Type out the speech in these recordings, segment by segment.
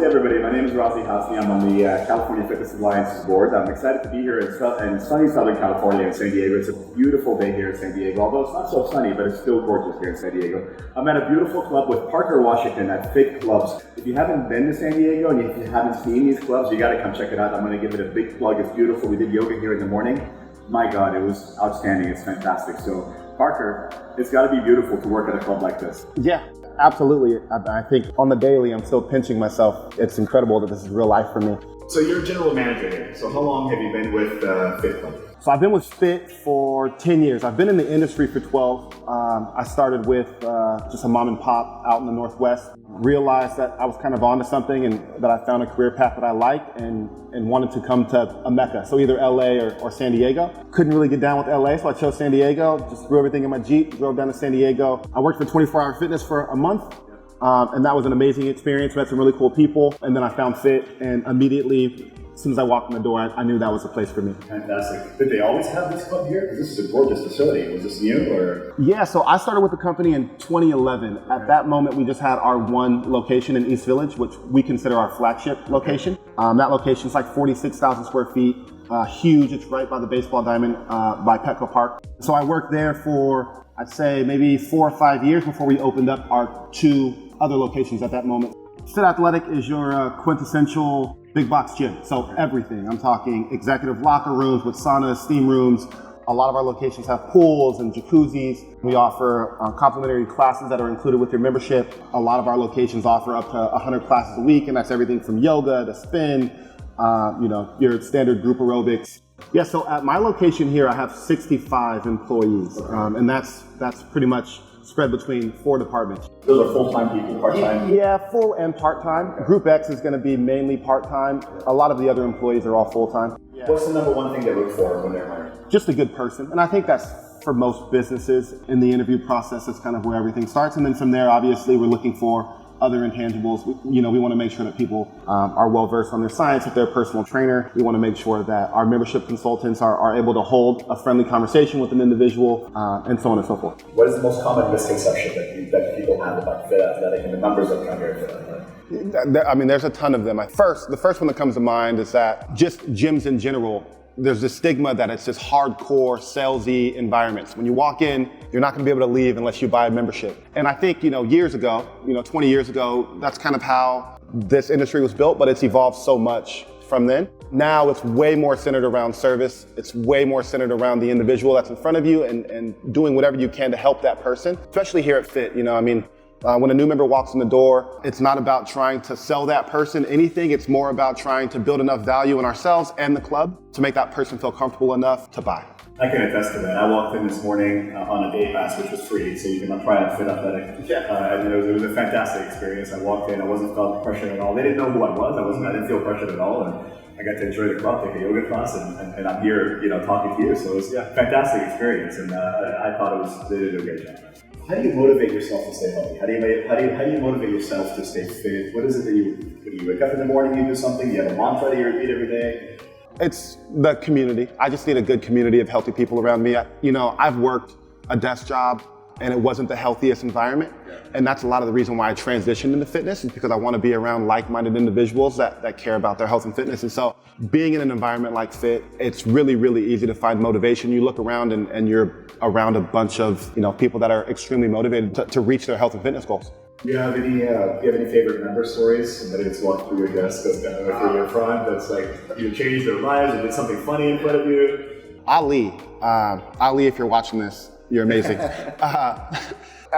Namaste everybody, my name is Razi Hasni. I'm on the California Fitness Alliance's board. I'm excited to be here in sunny Southern California in San Diego. It's a beautiful day here in San Diego, although it's not so sunny, but it's still gorgeous here in San Diego. I'm at a beautiful club with Parker Washington at Fit Clubs. If you haven't been to San Diego and if you haven't seen these clubs, you gotta come check it out. I'm gonna give it a big plug. It's beautiful. We did yoga here in the morning. My God, it was outstanding. It's fantastic. So Parker, it's gotta be beautiful to work at a club like this. Yeah. Absolutely. I think on the daily, I'm still pinching myself. It's incredible that this is real life for me. So you're a general manager here. So how long have you been with Fit Club? So I've been with Fit for 10 years. I've been in the industry for 12. I started with just a mom and pop out in the Northwest. Realized that I was kind of onto something and that I found a career path that I liked and wanted to come to a Mecca. So either LA or San Diego. Couldn't really get down with LA, so I chose San Diego. Just threw everything in my Jeep, drove down to San Diego. I worked for 24 Hour Fitness for a month. And that was an amazing experience. Met some really cool people. And then I found Fit, and immediately, as soon as I walked in the door, I knew that was the place for me. Fantastic. Did they always have this club here? Because this is a gorgeous facility. Was this new or? Yeah, so I started with the company in 2011. At that moment, we just had our one location in East Village, which we consider our flagship location. That location is like 46,000 square feet. Huge. It's right by the baseball diamond by Petco Park. So I worked there for, I'd say, maybe 4 or 5 years before we opened up our 2 other locations at that moment. Fit Athletic is your quintessential big box gym. So everything. I'm talking executive locker rooms with saunas, steam rooms. A lot of our locations have pools and jacuzzis. We offer complimentary classes that are included with your membership. A lot of our locations offer up to 100 classes a week, and that's everything from yoga to spin, your standard group aerobics. Yeah, so at my location here, I have 65 employees, and that's pretty much spread between 4 departments. Those are full-time people, part-time? Yeah, full and part-time. Group X is going to be mainly part-time. A lot of the other employees are all full-time. Yeah. What's the number one thing they look for when they're hiring? Just a good person. And I think that's for most businesses in the interview process. That's kind of where everything starts. And then from there, obviously, we're looking for other intangibles. We want to make sure that people are well versed on their science. If they're a personal trainer, we want to make sure that our membership consultants are able to hold a friendly conversation with an individual, and so on and so forth. What is the most common misconception that people have about Fit Athletic and the numbers that come here at Fit Athletic? I mean, there's a ton of them. The first one that comes to mind is that just gyms in general, there's this stigma that it's just hardcore salesy environments. When you walk in, you're not gonna be able to leave unless you buy a membership. And I think, years ago, 20 years ago, that's kind of how this industry was built, but it's evolved so much from then. Now it's way more centered around service. It's way more centered around the individual that's in front of you and doing whatever you can to help that person, especially here at Fit. When a new member walks in the door, it's not about trying to sell that person anything. It's more about trying to build enough value in ourselves and the club to make that person feel comfortable enough to buy. I can attest to that. I walked in this morning on a day pass, which was free, so you can try out Fit Athletic. And it was a fantastic experience. I walked in, I wasn't felt pressured at all. They didn't know who I was. I didn't feel pressured at all. And I got to enjoy the club, take a yoga class, and I'm here, talking to you. So it was a fantastic experience, and I thought they did a great job. How do you motivate yourself to stay healthy? How do you motivate yourself to stay fit? What is it that when you wake up in the morning, you do something, you have a mantra that you repeat every day? It's the community. I just need a good community of healthy people around me. I've worked a desk job and it wasn't the healthiest environment. And that's a lot of the reason why I transitioned into fitness, is because I want to be around like-minded individuals that care about their health and fitness. And so being in an environment like Fit, it's really, really easy to find motivation. You look around and you're around a bunch of people that are extremely motivated to reach their health and fitness goals. Do you have any favorite member stories? Somebody that's walked through your desk, through your front, that's like you changed their lives or did something funny in front of you? Ali, if you're watching this, you're amazing.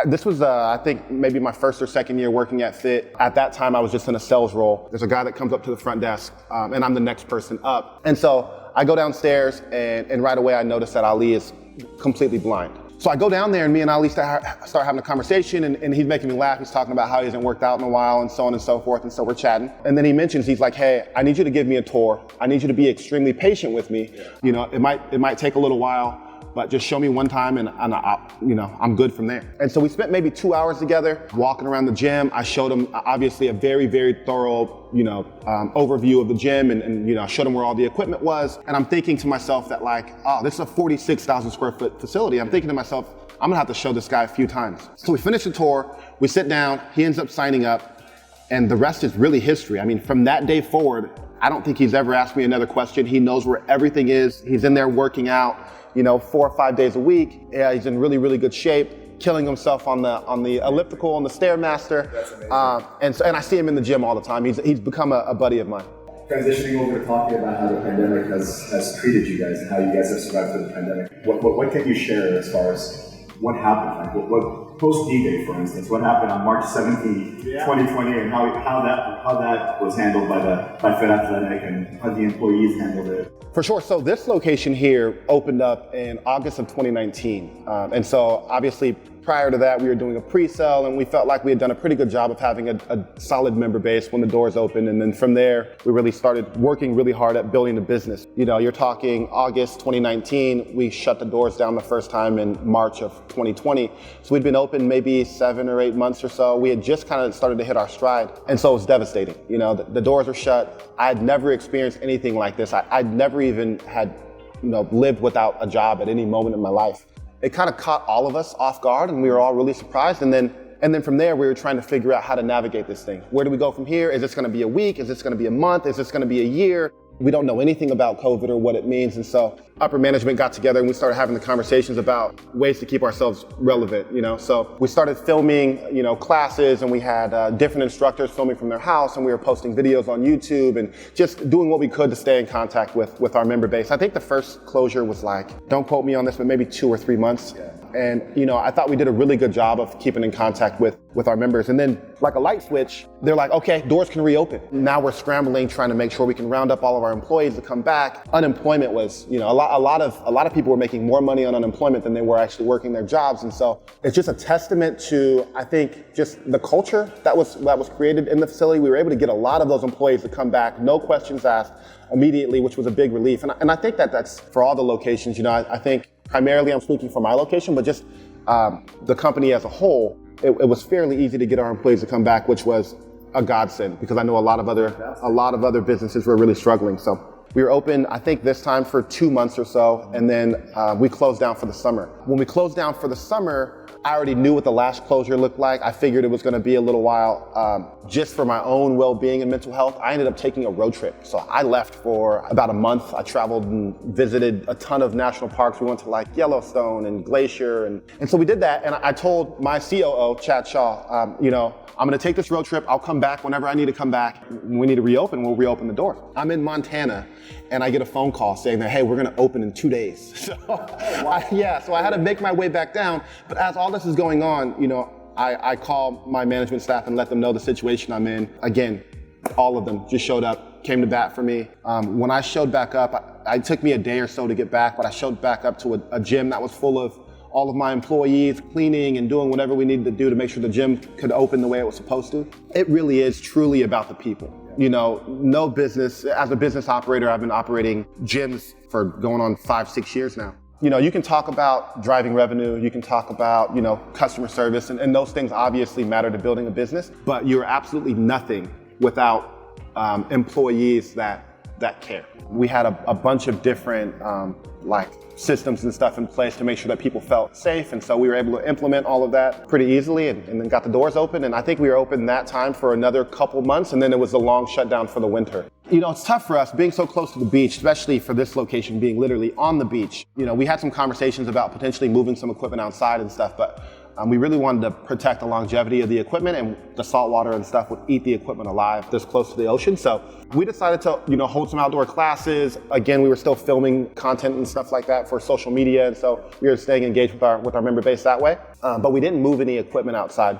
This was, I think, maybe my first or second year working at Fit. At that time, I was just in a sales role. There's a guy that comes up to the front desk, and I'm the next person up. And so I go downstairs, and right away I notice that Ali is completely blind. So I go down there, and me and Ali start having a conversation, and he's making me laugh. He's talking about how he hasn't worked out in a while, and so on and so forth. And so we're chatting. And then he mentions, he's like, hey, I need you to give me a tour. I need you to be extremely patient with me. It might take a little while, but just show me one time and I'm good from there. And so we spent maybe 2 hours together walking around the gym. I showed him obviously a very, very thorough, overview of the gym and I showed him where all the equipment was. And I'm thinking to myself that this is a 46,000 square foot facility. I'm thinking to myself, I'm gonna have to show this guy a few times. So we finish the tour, we sit down, he ends up signing up. And the rest is really history. I mean, from that day forward, I don't think he's ever asked me another question. He knows where everything is. He's in there working out, 4 or 5 days a week. Yeah, he's in really, really good shape, killing himself on the elliptical, on the Stairmaster. That's amazing. And I see him in the gym all the time. He's become a buddy of mine. Transitioning over to talking about how the pandemic has treated you guys and how you guys have survived through the pandemic. What can you share as far as what happened? Like what post D-Day, for instance, what happened on March 17th, 2020, and how that was handled by Fit Athletic and how the employees handled it? For sure. So this location here opened up in August of 2019. And so obviously prior to that, we were doing a pre-sale and we felt like we had done a pretty good job of having a solid member base when the doors opened. And then from there, we really started working really hard at building the business. You're talking August 2019, we shut the doors down the first time in March of 2020. So we'd been open maybe 7 or 8 months or so. We had just kind of started to hit our stride. And so it was devastating. The doors were shut. I had never experienced anything like this. I'd never even had, lived without a job at any moment in my life. It kind of caught all of us off guard and we were all really surprised. And then from there, we were trying to figure out how to navigate this thing. Where do we go from here? Is this going to be a week? Is this going to be a month? Is this going to be a year? We don't know anything about COVID or what it means. And so upper management got together and we started having the conversations about ways to keep ourselves relevant, So we started filming, classes, and we had different instructors filming from their house, and we were posting videos on YouTube and just doing what we could to stay in contact with our member base. I think the first closure was don't quote me on this, but maybe 2 or 3 months. Yeah. And, I thought we did a really good job of keeping in contact with our members. And then like a light switch, they're like, okay, doors can reopen. Now we're scrambling, trying to make sure we can round up all of our employees to come back. Unemployment was, a lot of people were making more money on unemployment than they were actually working their jobs. And so it's just a testament to, I think, just the culture that was created in the facility. We were able to get a lot of those employees to come back, no questions asked, immediately, which was a big relief. And I think that's for all the locations. I think primarily I'm speaking for my location, but just the company as a whole, it was fairly easy to get our employees to come back, which was a godsend, because I know a lot of other businesses were really struggling. So we were open, I think this time for 2 months or so, and then we closed down for the summer. When we closed down for the summer, I already knew what the last closure looked like. I figured it was going to be a little while. Just for my own well-being and mental health, I ended up taking a road trip. So I left for about a month. I traveled and visited a ton of national parks. We went to Yellowstone and Glacier. And so we did that. And I told my COO, Chad Shaw, I'm going to take this road trip. I'll come back whenever I need to come back. When we need to reopen, we'll reopen the doors. I'm in Montana and I get a phone call saying that, hey, we're going to open in 2 days. So I had to make my way back down. But as all this is going on, I call my management staff and let them know the situation I'm in. Again, all of them just showed up, came to bat for me. When I showed back up, it took me a day or so to get back, but I showed back up to a gym that was full of all of my employees, cleaning and doing whatever we needed to do to make sure the gym could open the way it was supposed to. It really is truly about the people. No business, as a business operator, I've been operating gyms for going on 5-6 years now. You can talk about driving revenue, you can talk about, customer service, and those things obviously matter to building a business, but you're absolutely nothing without employees that care. We had a bunch of different systems and stuff in place to make sure that people felt safe, and so we were able to implement all of that pretty easily and then got the doors open. And I think we were open that time for another couple months, and then it was a long shutdown for the winter. It's tough for us being so close to the beach, especially for this location being literally on the beach. We had some conversations about potentially moving some equipment outside and stuff, but we really wanted to protect the longevity of the equipment, and the salt water and stuff would eat the equipment alive this close to the ocean. So we decided to, hold some outdoor classes. Again, we were still filming content and stuff like that for social media, and so we were staying engaged with our member base that way. But we didn't move any equipment outside.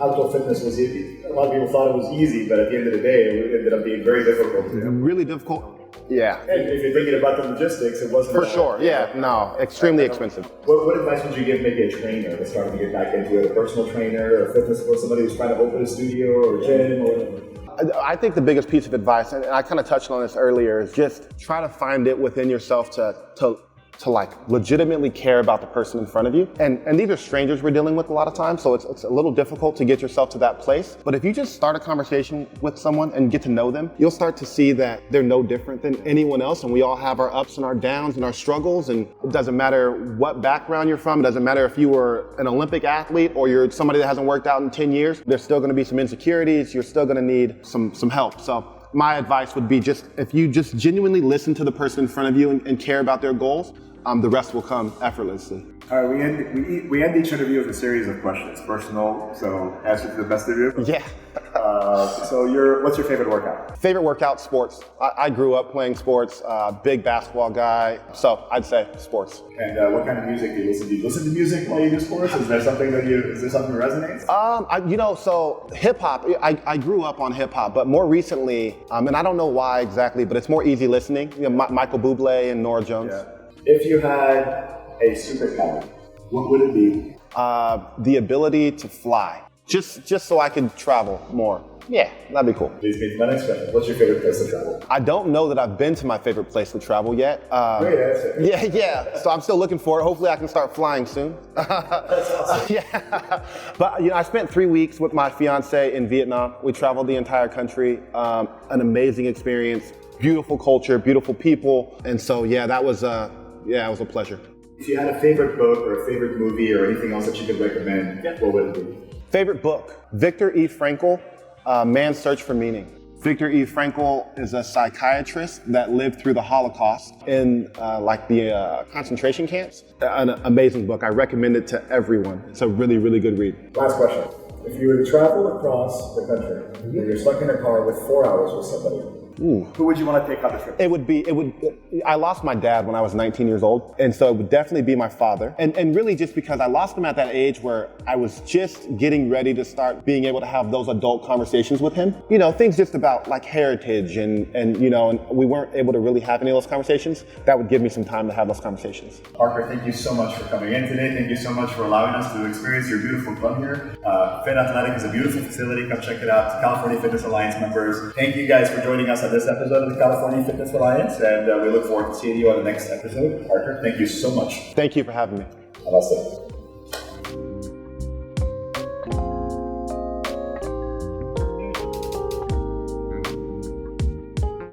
Outdoor fitness was easy. A lot of people thought it was easy, but at the end of the day, it ended up being very difficult. Really difficult. Yeah. And if you're thinking about the logistics, it wasn't. For sure. Yeah. No. Extremely expensive. What advice would you give maybe a trainer that's starting to get back into it, a personal trainer or fitness, or somebody who's trying to open a studio or a gym or whatever? I think the biggest piece of advice, and I kind of touched on this earlier, is just try to find it within yourself to to like legitimately care about the person in front of you. And these are strangers we're dealing with a lot of times, so it's a little difficult to get yourself to that place. But if you just start a conversation with someone and get to know them, you'll start to see that they're no different than anyone else, and we all have our ups and our downs and our struggles, and it doesn't matter what background you're from, it doesn't matter if you were an Olympic athlete or you're somebody that hasn't worked out in 10 years, there's still gonna be some insecurities, you're still gonna need some help. So my advice would be just, if you just genuinely listen to the person in front of you and care about their goals, the rest will come effortlessly. All right, we end each interview with a series of questions, personal, so answer to the best of you. Yeah. What's your favorite workout? Favorite workout, sports. I grew up playing sports, big basketball guy, so I'd say sports. And what kind of music do you listen to? Do you listen to music while you do sports? Is there something that resonates? So hip hop, I grew up on hip hop, but more recently, and I don't know why exactly, but it's more easy listening. Michael Bublé and Norah Jones. Yeah. If you had a superpower, what would it be? The ability to fly. Just so I could travel more. Yeah, that'd be cool. Please meet my next question. What's your favorite place to travel? I don't know that I've been to my favorite place to travel yet. Great answer. Yeah. So I'm still looking for it. Hopefully I can start flying soon. That's awesome. Yeah. But I spent 3 weeks with my fiance in Vietnam. We traveled the entire country. An amazing experience. Beautiful culture, beautiful people. And so it was a pleasure. If you had a favorite book or a favorite movie or anything else that you could recommend, what would it be? Favorite book, Viktor E. Frankl, Man's Search for Meaning. Viktor E. Frankl is a psychiatrist that lived through the Holocaust in the concentration camps. An amazing book. I recommend it to everyone. It's a really, really good read. Last question. If you were to travel across the country and you're stuck in a car with 4 hours with somebody, who would you want to take on the trip? I lost my dad when I was 19 years old, and so it would definitely be my father. And really just because I lost him at that age where I was just getting ready to start being able to have those adult conversations with him. Things just about like heritage and we weren't able to really have any of those conversations. That would give me some time to have those conversations. Parker, thank you so much for coming in today. Thank you so much for allowing us to experience your beautiful club here. Fit Athletic is a beautiful facility. Come check it out. California Fitness Alliance members. Thank you guys for joining us on this episode of the California Fitness Alliance, and we look forward to seeing you on the next episode. Parker, thank you so much. Thank you for having me. Namaste.